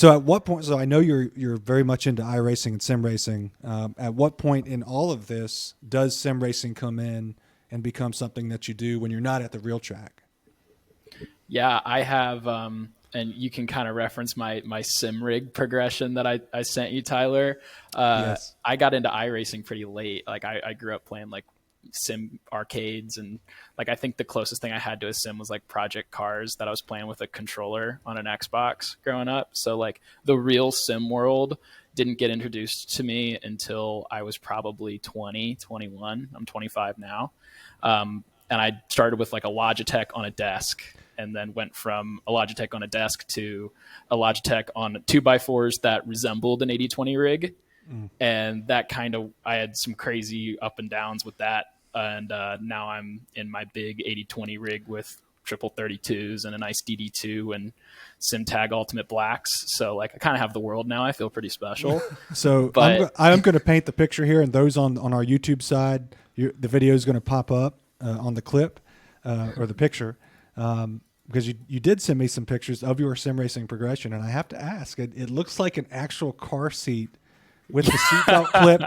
So at what point? So I know you're very much into iRacing and sim racing. At what point in all of this does sim racing come in and become something that you do when you're not at the real track? Yeah, I have, and you can kind of reference my sim rig progression that I sent you, Tyler. Yes. I got into iRacing pretty late. Like I grew up playing like sim arcades, and like I think the closest thing I had to a sim was like Project Cars that I was playing with a controller on an Xbox growing up. So like the real sim world didn't get introduced to me until I was probably 20, 21. I'm 25 now. And I started with like a Logitech on a desk, and then went from a Logitech on a desk to a Logitech on 2x4s that resembled an 80/20 rig. And that kind of, I had some crazy up and downs with that. And now I'm in my big 80/20 rig with triple 32s and a nice DD2 and SimTag Ultimate Blacks. So like I kind of have the world now. I feel pretty special. So But I'm going to paint the picture here, and those on our YouTube side, the video is going to pop up on the clip or the picture. Because you did send me some pictures of your sim racing progression, and I have to ask, it looks like an actual car seat with the seatbelt clip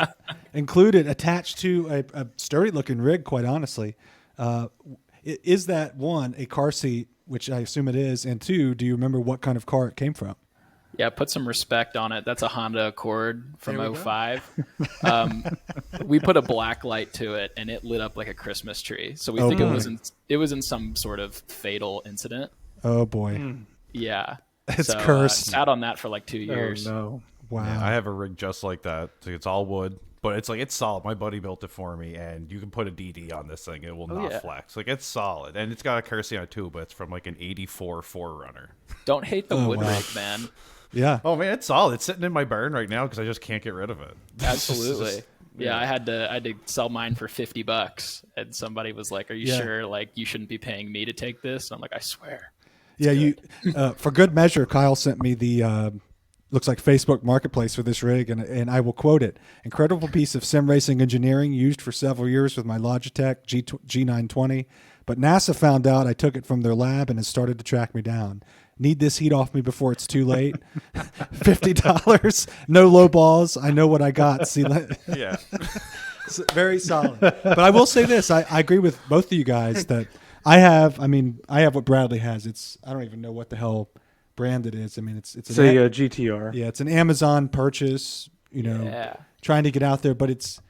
included, attached to a sturdy looking rig, quite honestly. Is that, one, a car seat, which I assume it is, and two, do you remember what kind of car it came from? yeah, put some respect on it. That's a Honda Accord from '05. We put a black light to it, and it lit up like a Christmas tree. So we think it was in some sort of fatal incident. Oh boy, Yeah, it's cursed. Sat on that for like 2 years. Oh no! Wow. Yeah, I have a rig just like that. So it's all wood, but it's solid. My buddy built it for me, and you can put a DD on this thing; it will not flex. Like, it's solid, and it's got a car seat on it too, but it's from like an '84 4Runner. Don't hate the wood rig, man. Yeah. Oh man, it's solid. It's sitting in my barn right now because I just can't get rid of it. Absolutely. Yeah, I had to sell mine for $50, and somebody was like, "Are you sure? Like, you shouldn't be paying me to take this?" And I'm like, "I swear." Yeah, you for good measure, Kyle sent me the looks like Facebook Marketplace for this rig, and I will quote it: "Incredible piece of sim racing engineering used for several years with my Logitech G920, but NASA found out I took it from their lab and has started to track me down. Need this heat off me before it's too late. $50, no low balls. I know what I got. See, Yeah. very solid. But I will say this: I agree with both of you guys that I have what Bradley has. I don't even know what the hell brand it is. I mean, it's a GTR. Yeah, it's an Amazon purchase. Trying to get out there, but it's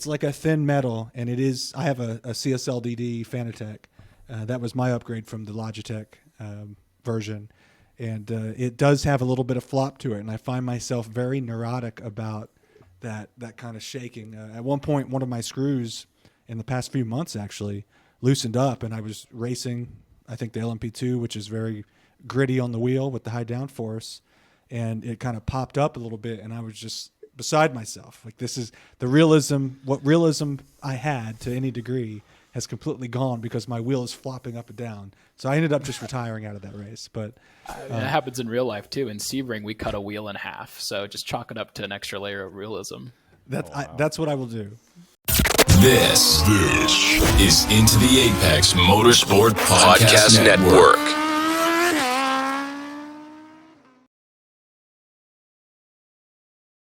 like a thin metal, and it is. I have a CSLDD Fanatec. That was my upgrade from the Logitech version. And it does have a little bit of flop to it, and I find myself very neurotic about that kind of shaking. At one point, one of my screws in the past few months actually loosened up, and I was racing, I think the LMP2, which is very gritty on the wheel with the high downforce, and it kind of popped up a little bit, and I was just beside myself. Like, this is the realism. What realism I had to any degree has completely gone because my wheel is flopping up and down. So I ended up just retiring out of that race. But it happens in real life too. In Sebring, we cut a wheel in half. So just chalk it up to an extra layer of realism. That's what I will do. This is Into the Apex Motorsport Podcast Network.